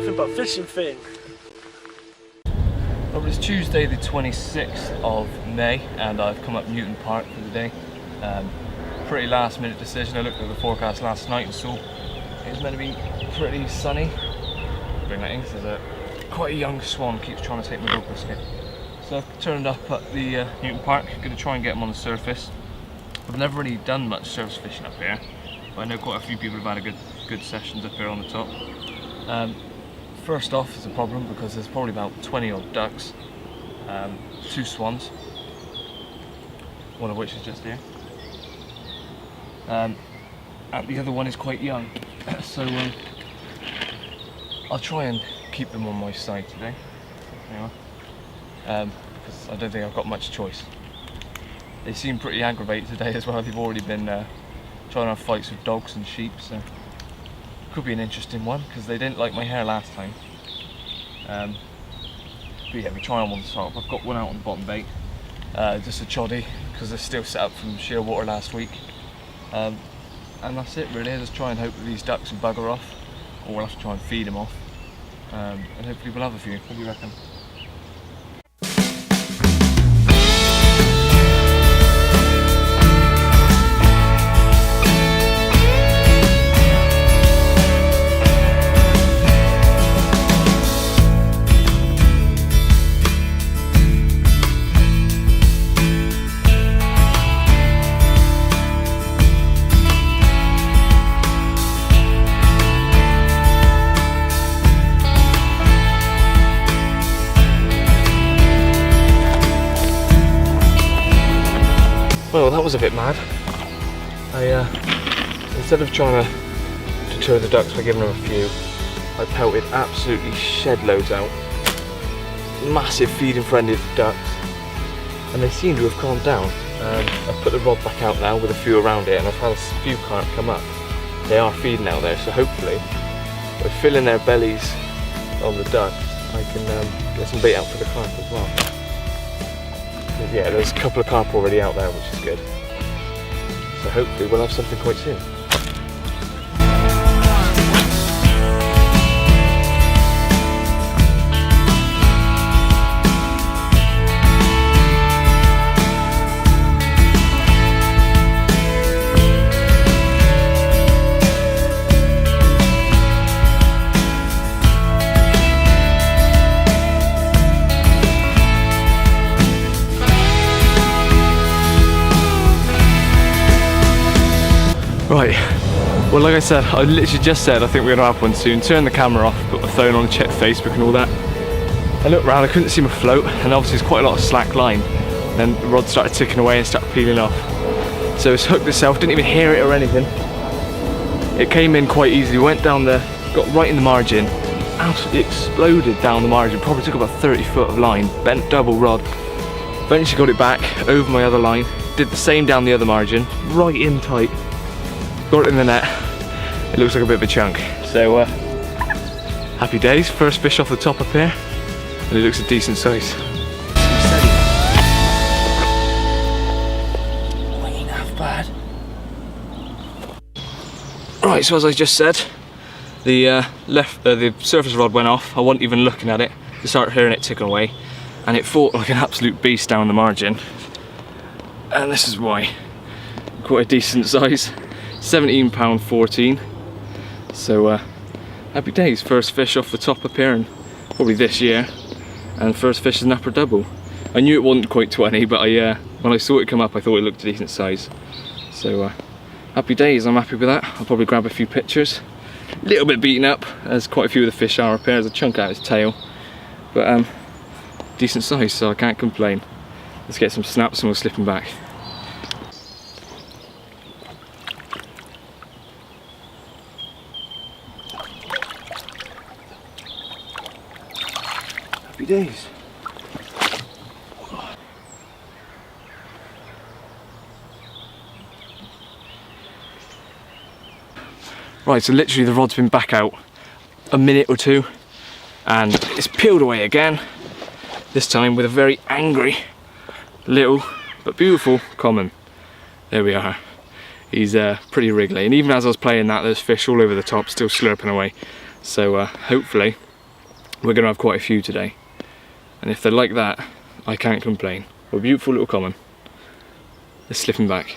nothing but fishing thing. Well, it's Tuesday the 26th of May and I've come up Newton Park for the day. Pretty last minute decision. I looked at the forecast last night and saw it was meant to be pretty sunny. Bring that in because there's quite a young swan keeps trying to take my dog biscuit. So I've turned up at the Newton Park, going to try and get him on the surface. I've never really done much surface fishing up here, but I know quite a few people have had good sessions up here on the top. First off, it's a problem because there's probably about 20 odd ducks, 2 swans, one of which is just here, and the other one is quite young. So I'll try and keep them on my side today, because I don't think I've got much choice. They seem pretty aggravated today as well. They've already been trying to have fights with dogs and sheep, so could be an interesting one because they didn't like my hair last time. But yeah, we try on the top. I've got one out on the bottom bait, just a choddy because they're still set up from sheer water last week. And that's it really. I'll just try and hope that these ducks will bugger off, or we'll have to try and feed them off, and hopefully we'll have a few. What do you reckon? Well, that was a bit mad. Instead of trying to deter the ducks by giving them a few, I pelted absolutely shed loads out. Massive feeding frenzy of ducks, and they seem to have calmed down. I've put the rod back out now with a few around it, and I've had a few carp come up. They are feeding out there, so hopefully, by filling their bellies on the ducks, I can get some bait out for the carp as well. Yeah, there's a couple of carp already out there, which is good. So hopefully we'll have something quite soon. Right, well like I said, I literally just said I think we're going to have one soon. Turn the camera off, put my phone on, check Facebook and all that. I looked around, I couldn't see my float, and obviously there's quite a lot of slack line. Then the rod started ticking away and started peeling off. So it's hooked itself, didn't even hear it or anything. It came in quite easily, went down there, got right in the margin, absolutely exploded down the margin, probably took about 30 foot of line, bent double rod. Eventually got it back over my other line, did the same down the other margin, right in tight. Got it in the net. It looks like a bit of a chunk. So happy days, first fish off the top up here, and it looks a decent size. Ain't half bad. Right, so as I just said, the surface rod went off. I wasn't even looking at it. I started hearing it ticking away, and it fought like an absolute beast down the margin. And this is why. Quite a decent size. £17.14, so happy days, first fish off the top up here, and probably this year, and first fish is an upper double. I knew it wasn't quite 20, but when I saw it come up I thought it looked a decent size, so happy days. I'm happy with that. I'll probably grab a few pictures. A little bit beaten up, as quite a few of the fish are up here. There's a chunk out its tail, but decent size, so I can't complain. Let's get some snaps and we'll slip them back. Happy days. Right, so literally the rod's been back out a minute or two and it's peeled away again, this time with a very angry little but beautiful common. There we are. He's pretty wriggly, and even as I was playing that, there's fish all over the top still slurping away, so hopefully we're going to have quite a few today. And if they're like that, I can't complain. We're a beautiful little common. Let's slip him back.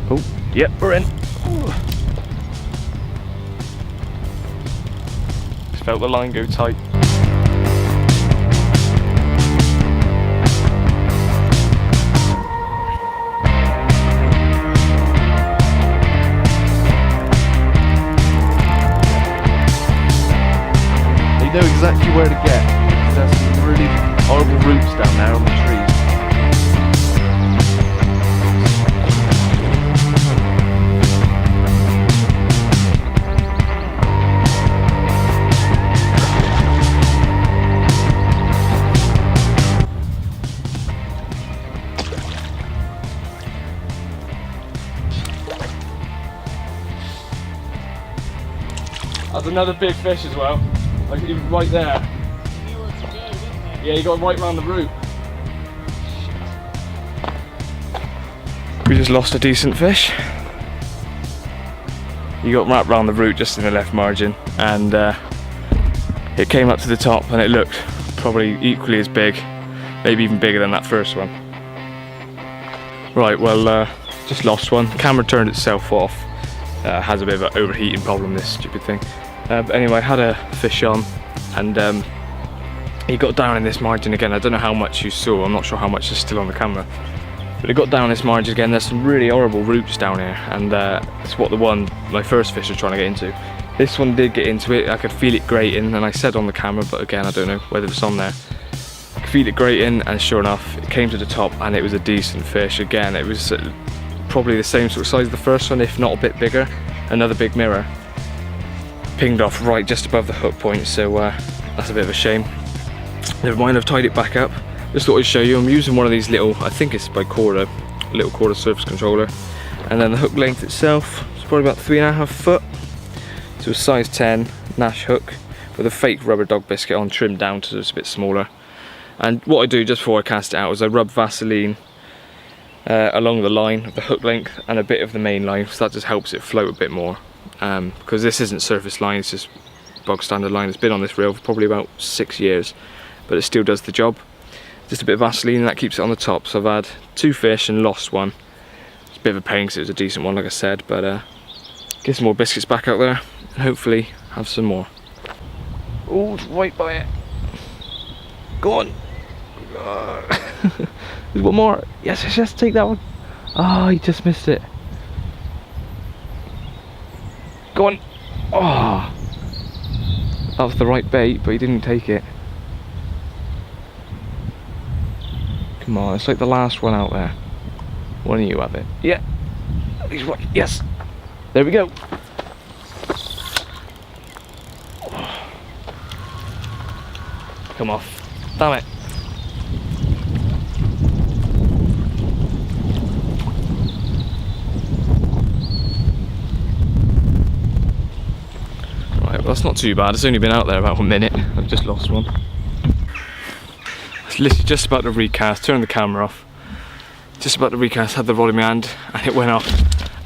Oh, yep, we're in. Ooh. Just felt the line go tight. You know exactly where to get. There's some really horrible roots down there on the trees. That's another big fish as well. Like he was right there. Yeah, he got right round the root. We just lost a decent fish. He got wrapped round the root just in the left margin, and it came up to the top and it looked probably equally as big, maybe even bigger than that first one. Right, well, just lost one. The camera turned itself off. Has a bit of an overheating problem, this stupid thing. But anyway, I had a fish on, and he got down in this margin again. I don't know how much you saw, I'm not sure how much is still on the camera. But it got down this margin again. There's some really horrible roots down here, and it's what my first fish was trying to get into. This one did get into it. I could feel it grating, and I said on the camera, but again, I don't know whether it's on there. I could feel it grating, and sure enough, it came to the top, and it was a decent fish. Again, it was probably the same sort of size as the first one, if not a bit bigger. Another big mirror. Pinged off right just above the hook point, so that's a bit of a shame. Never mind, I've tied it back up. Just thought I'd show you. I'm using one of these little, I think it's by Corda, little Corda surface controller. And then the hook length itself is probably about 3.5 foot. So a size 10 Nash hook with a fake rubber dog biscuit on, trimmed down so it's a bit smaller. And what I do just before I cast it out is I rub Vaseline along the line of the hook length and a bit of the main line, so that just helps it float a bit more. Because this isn't surface line, it's just bog standard line. It's been on this reel for probably about 6 years, but it still does the job. Just a bit of Vaseline and that keeps it on the top. So I've had 2 fish and lost one. It's a bit of a pain because it was a decent one, like I said, but get some more biscuits back out there and hopefully have some more. Oh, it's right by it. Go on. There's one more. Yes, yes, take that one. Oh, he just missed it. Go on. Oh, that was the right bait, but he didn't take it. Come on, it's like the last one out there. One of you have it. Yeah. He's right. Yes. There we go. Come off. Damn it. Right, well, that's not too bad. It's only been out there about 1 minute. I've just lost one. I was literally just about to recast, turn the camera off. Just about to recast, had the rod in my hand, and it went off.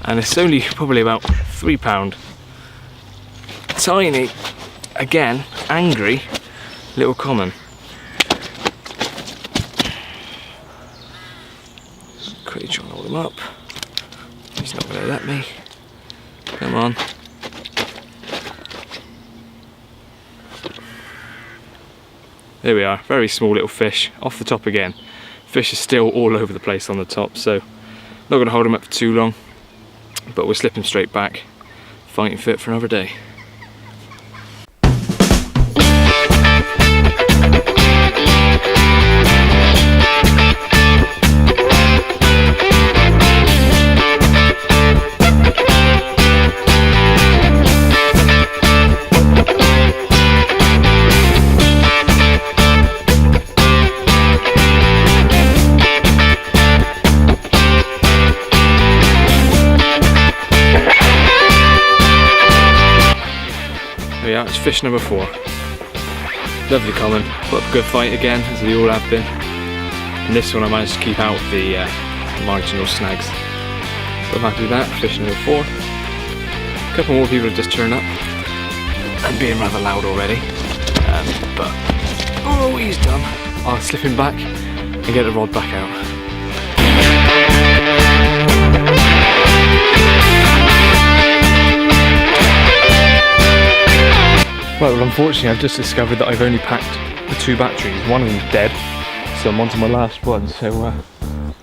And it's only probably about £3. Tiny, again, angry little common. Just quickly trying to hold him up. He's not going to let me. Come on. There we are, very small little fish, off the top again. Fish is still all over the place on the top, so not going to hold him up for too long, but we'll slip him straight back, fighting fit for another day. we are, it's fish number 4. Lovely common, put up a good fight again, as they all have been. And this one I managed to keep out the marginal snags. So I'm happy with that, fish number 4. A couple more people have just turned up. I'm being rather loud already. But, oh, he's done. I'll slip him back and get the rod back out. Right, well unfortunately I've just discovered that I've only packed the 2 batteries. One of them's dead, so I'm on to my last one. So I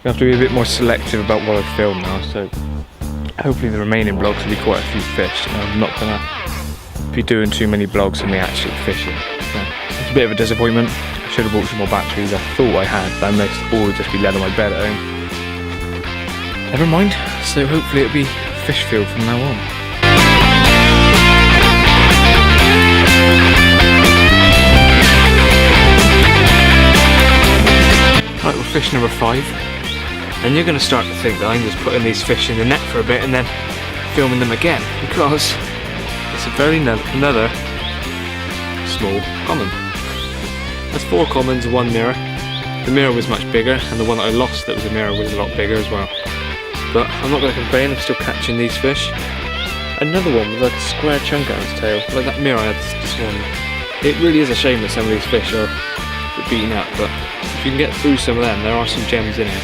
have to be a bit more selective about what I film now. So hopefully the remaining vlogs will be quite a few fish. And I'm not gonna be doing too many vlogs on me actually fishing. So it's a bit of a disappointment. I should have bought some more batteries. I thought I had, but I must all just be led on my bed at home. Never mind. So hopefully it'll be fish field from now on. Right, well, fish number 5, and you're going to start to think that I'm just putting these fish in the net for a bit and then filming them again, because it's another small common. There's 4 commons and 1 mirror. The mirror was much bigger, and the one that I lost that was a mirror was a lot bigger as well. But I'm not going to complain, I'm still catching these fish. Another one with like a square chunk out of its tail, like that mirror I had this morning. It really is a shame that some of these fish are a bit beaten up, but if you can get through some of them, there are some gems in here.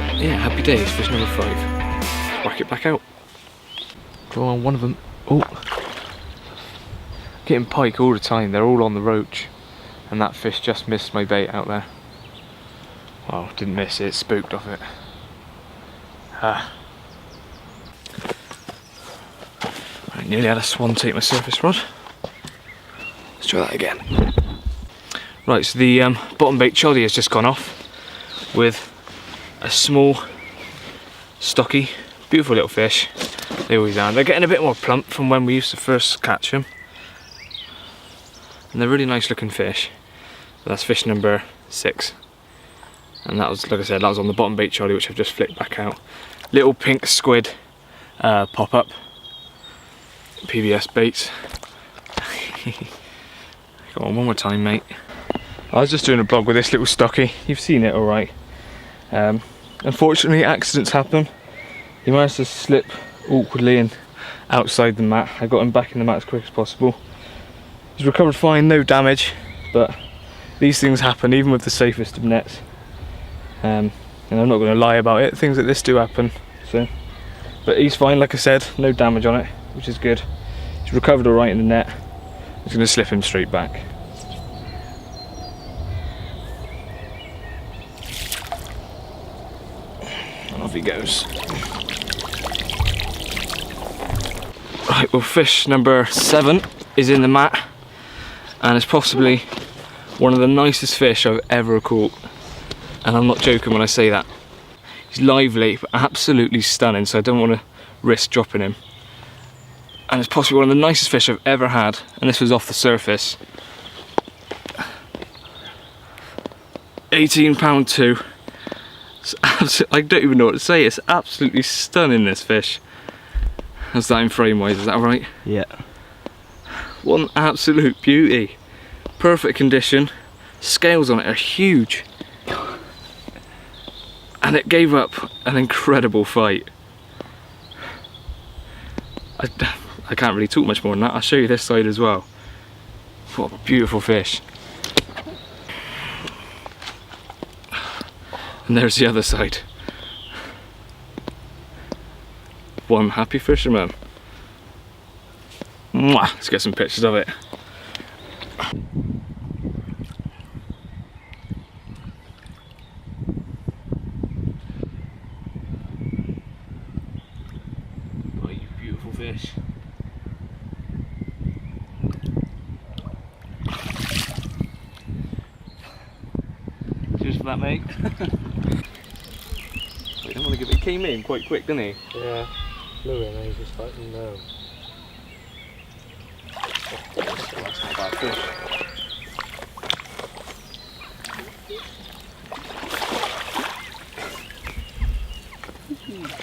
But yeah, happy days, fish number 5. Whack it back out. Go on, one of them. Oh, getting pike all the time. They're all on the roach, and that fish just missed my bait out there. Well, didn't miss it, spooked off it. I nearly had a swan take my surface rod. Let's try that again. Right, so the bottom bait choddy has just gone off with a small, stocky, beautiful little fish. They always are. They're getting a bit more plump from when we used to first catch them. And they're really nice looking fish. So that's fish number 6. And that was, like I said, that was on the bottom bait choddy, which I've just flicked back out. Little pink squid pop up. PBS baits. Go on, one more time, mate. I was just doing a vlog with this little stocky. You've seen it alright. Unfortunately, accidents happen. He managed to slip awkwardly and outside the mat. I got him back in the mat as quick as possible. He's recovered fine, no damage, but these things happen even with the safest of nets. And I'm not going to lie about it, things like this do happen. So, but he's fine, like I said, no damage on it, which is good. He's recovered alright in the net. I'm just going to slip him straight back. And off he goes. Right, well, fish number 7 is in the mat, and it's possibly one of the nicest fish I've ever caught. And I'm not joking when I say that. He's lively, but absolutely stunning, so I don't want to risk dropping him. And it's possibly one of the nicest fish I've ever had, and this was off the surface. 18 £2. I don't even know what to say, it's absolutely stunning, this fish. How's that in frame wise, is that right? Yeah. One absolute beauty. Perfect condition. Scales on it are huge. And it gave up an incredible fight. I can't really talk much more than that. I'll show you this side as well. What a beautiful fish. And there's the other side. One happy fisherman. Mwah! Let's get some pictures of it. Oh, you beautiful fish. Cheers for that, mate. I don't want to give it. He came in quite quick, didn't he? Yeah. Flew in and he just like, no. That's not a bad fish.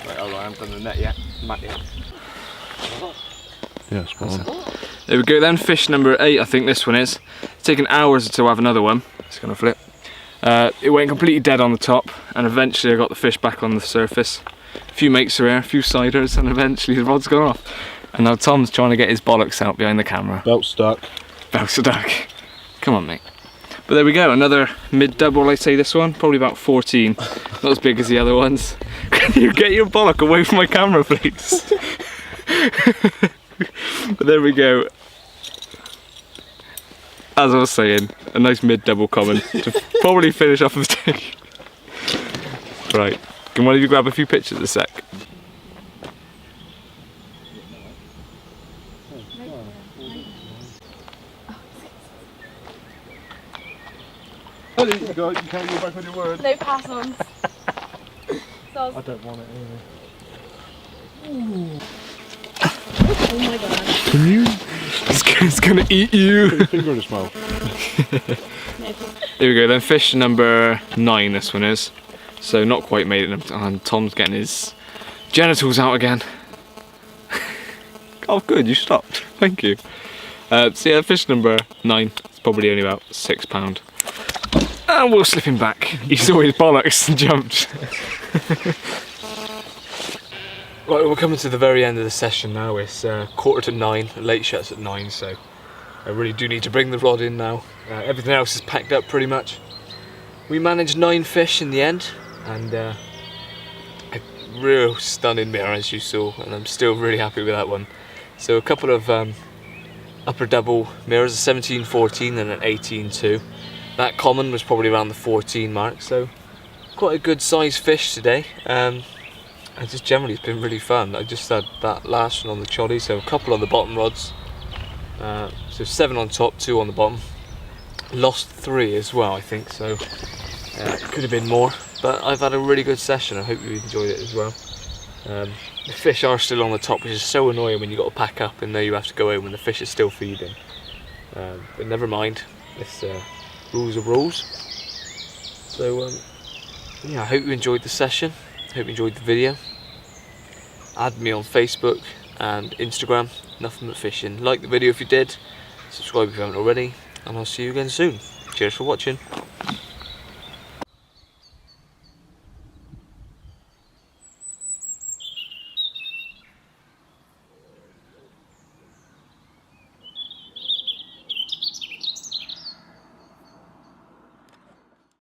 Right, hold on, I haven't done the net yet. Mat yet. Yeah, spot on. There we go then, fish number 8 I think this one is. It's taken hours to have another one. It's gonna flip. It went completely dead on the top, and eventually I got the fish back on the surface. A few mates are here, a few ciders, and eventually the rod's gone off. And now Tom's trying to get his bollocks out behind the camera. Belt stuck. Belt stuck. Come on, mate. But there we go, another mid-double, I say this one, probably about 14. Not as big as the other ones. Can you get your bollock away from my camera, please? But there we go. As I was saying, a nice mid-double common to probably finish off the day. Right, can one of you grab a few pictures a sec? Oh, you can't go back on your word. No pass-ons. I don't want it either. Oh my god. Can you? It's gonna eat you. Put your finger in its mouth. There we go then, fish number 9 this one is. So not quite made it, and Tom's getting his genitals out again. Oh good, you stopped, thank you. So yeah, fish number 9, it's probably only about £6. And we'll slip him back. He saw his bollocks and jumped. Right, we're coming to the very end of the session now. It's 8:45, late shuts at 9, so I really do need to bring the rod in now. Everything else is packed up pretty much. We managed 9 fish in the end, and a real stunning mirror as you saw, and I'm still really happy with that one. So a couple of upper double mirrors, a 17-14 and an 18-2. That common was probably around the 14 mark, so quite a good size fish today. And just generally it's been really fun. I just had that last one on the choddy, so a couple on the bottom rods. So 7 on top, 2 on the bottom. Lost 3 as well, I think, so it could have been more. But I've had a really good session. I hope you enjoyed it as well. The fish are still on the top, which is so annoying when you've got to pack up and know you have to go home when the fish is still feeding. But never mind, it's rules are rules. So yeah, I hope you enjoyed the session. I hope you enjoyed the video. Add me on Facebook and Instagram, Nuffinbutfishing. Like the video if you did, subscribe if you haven't already, and I'll see you again soon. Cheers for watching.